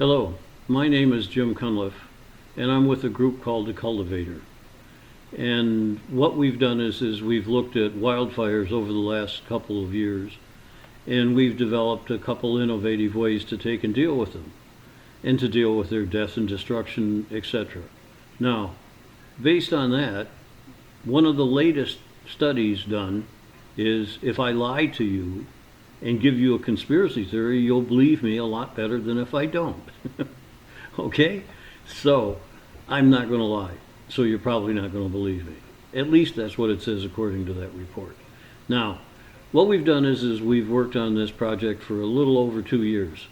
Hello, my name is Jim Cunliffe, and I'm with a group called the Cultivator. And what we've done is we've looked at wildfires over the last couple of years, and we've developed a couple innovative ways to take and deal with them, and to deal with their death and destruction, etc. Now, based on that, one of the latest studies done is if I lie to you and give you a conspiracy theory, you'll believe me a lot better than if I don't. Okay? So, I'm not going to lie. So you're probably not going to believe me. At least that's what it says according to that report. Now, what we've done is we've worked on this project for a little over 2 years.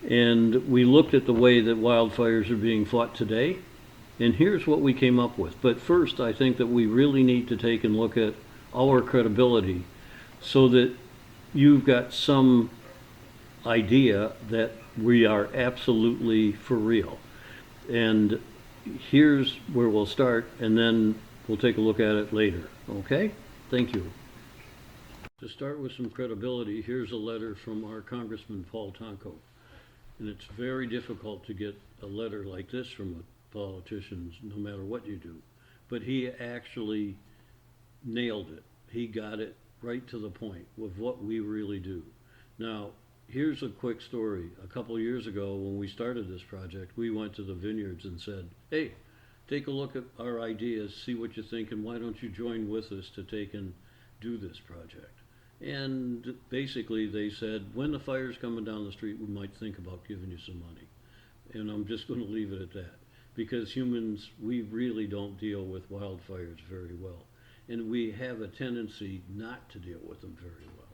And we looked at the way that wildfires are being fought today. And here's what we came up with. But first, I think that we really need to take and look at our credibility so that you've got some idea that we are absolutely for real. And here's where we'll start, and then we'll take a look at it later. Okay? Thank you. To start with some credibility, here's a letter from our Congressman Paul Tonko. And it's very difficult to get a letter like this from a politician, no matter what you do. But he actually nailed it. He got it right to the point with what we really do. Now, here's a quick story. A couple of years ago, when we started this project, we went to the vineyards and said, hey, take a look at our ideas, see what you think, and why don't you join with us to take and do this project? And basically they said, when the fire's coming down the street, we might think about giving you some money. And I'm just going to leave it at that. Because humans, we really don't deal with wildfires very well. And we have a tendency not to deal with them very well.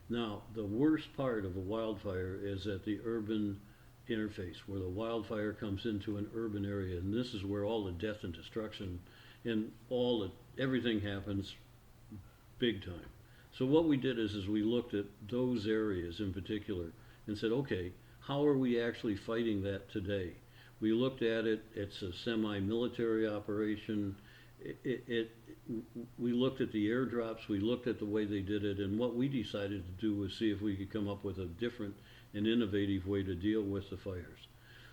Now, the worst part of a wildfire is at the urban interface, where the wildfire comes into an urban area, and this is where all the death and destruction and everything happens big time. So what we did is we looked at those areas in particular and said, okay, how are we actually fighting that today? We looked at it, it's a semi-military operation. We looked at the airdrops, we looked at the way they did it, and what we decided to do was see if we could come up with a different and innovative way to deal with the fires.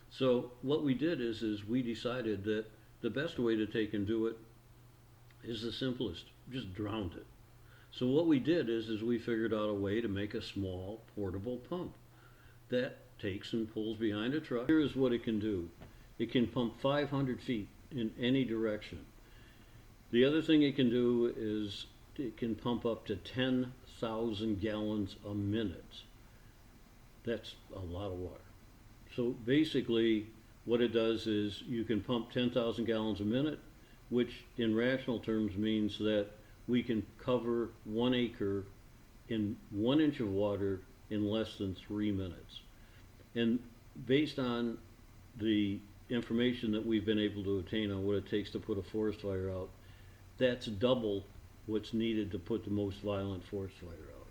So what we did is we decided that the best way to take and do it is the simplest, just drowned it. So what we did is we figured out a way to make a small portable pump that takes and pulls behind a truck. Here is what it can do. It can pump 500 feet in any direction. The other thing it can do is it can pump up to 10,000 gallons a minute. That's a lot of water. So basically what it does is you can pump 10,000 gallons a minute, which in rational terms means that we can cover 1 acre in 1 inch of water in less than 3 minutes. And based on the information that we've been able to obtain on what it takes to put a forest fire out, that's double what's needed to put the most violent forest fire out.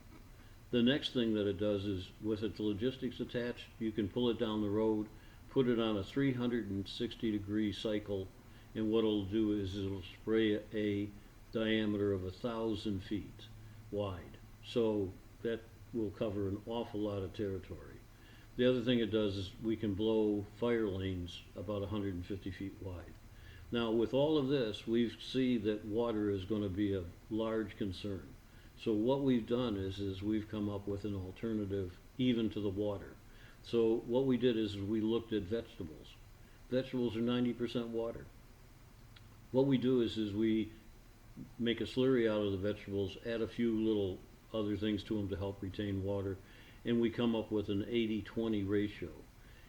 The next thing that it does is, with its logistics attached, you can pull it down the road, put it on a 360-degree cycle, and what it'll do is it'll spray a diameter of 1,000 feet wide. So that will cover an awful lot of territory. The other thing it does is we can blow fire lanes about 150 feet wide. Now, with all of this, we see that water is going to be a large concern. So what we've done is we've come up with an alternative even to the water. So what we did is we looked at vegetables. Vegetables are 90% water. What we do is we make a slurry out of the vegetables, add a few little other things to them to help retain water, and we come up with an 80-20 ratio.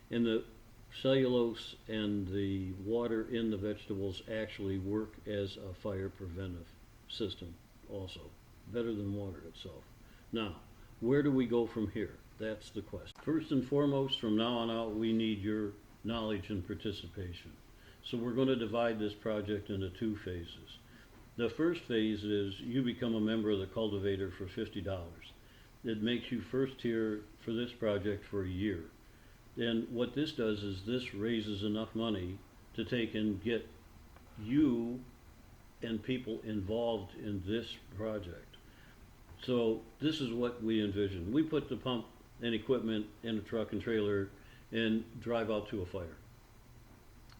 And the cellulose and the water in the vegetables actually work as a fire preventive system also, better than water itself. Now, where do we go from here? That's the question. First and foremost, from now on out, we need your knowledge and participation. So we're going to divide this project into 2 phases. The first phase is you become a member of the Cultivator for $50. It makes you first tier for this project for a year. And what this does is this raises enough money to take and get you and people involved in this project. So this is what we envision. We put the pump and equipment in a truck and trailer and drive out to a fire.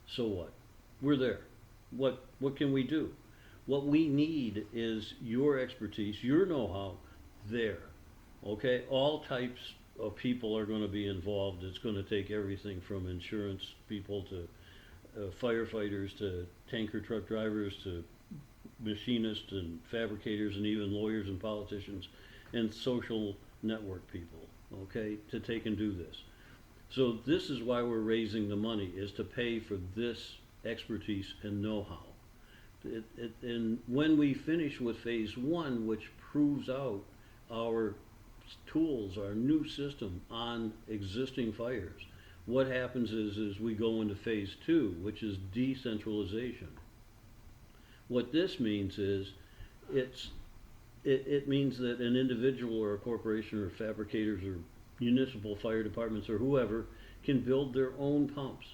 So what? We're there. What can we do? What we need is your expertise, your know-how there. Okay? All types of people are going to be involved. It's going to take everything from insurance people to firefighters to tanker truck drivers to machinists and fabricators and even lawyers and politicians and social network people, okay, to take and do this. So this is why we're raising the money, is to pay for this expertise and know-how. And when we finish with phase one, which proves out our tools, our new system on existing fires, what happens is we go into phase two, which is decentralization. What this means is it means that an individual or a corporation or fabricators or municipal fire departments or whoever can build their own pumps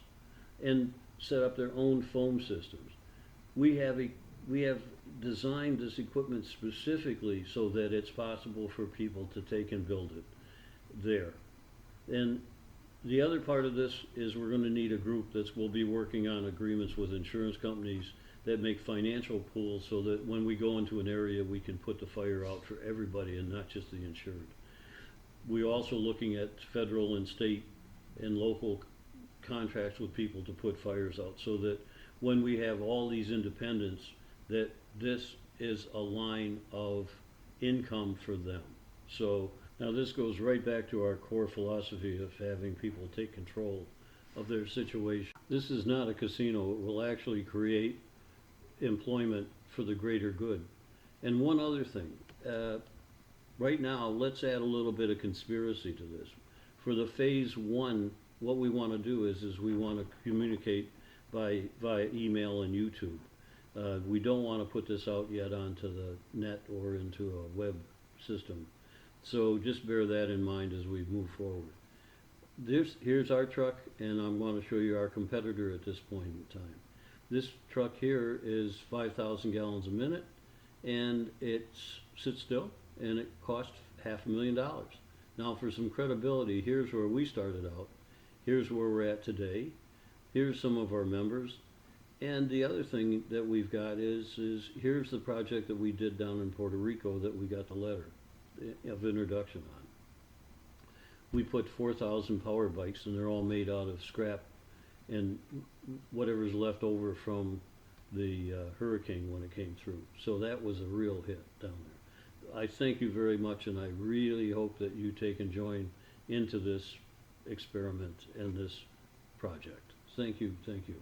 and set up their own foam systems. We have designed this equipment specifically so that it's possible for people to take and build it there. And the other part of this is we're going to need a group that will be working on agreements with insurance companies that make financial pools so that when we go into an area we can put the fire out for everybody and not just the insured. We're also looking at federal and state and local contracts with people to put fires out so that when we have all these independents, that this is a line of income for them. So now this goes right back to our core philosophy of having people take control of their situation. This is not a casino. It will actually create employment for the greater good. And one other thing, right now, let's add a little bit of conspiracy to this. For the phase one, what we want to do is we want to communicate via email and YouTube. We don't want to put this out yet onto the net or into a web system. So just bear that in mind as we move forward. Here's our truck, and I'm going to show you our competitor at this point in time. This truck here is 5,000 gallons a minute, and it sits still, and it costs $500,000. Now for some credibility, here's where we started out. Here's where we're at today. Here's some of our members. And the other thing that we've got is here's the project that we did down in Puerto Rico that we got the letter of introduction on. We put 4,000 power bikes, and they're all made out of scrap and whatever's left over from the hurricane when it came through. So that was a real hit down there. I thank you very much, and I really hope that you take and join into this experiment and this project. Thank you, thank you.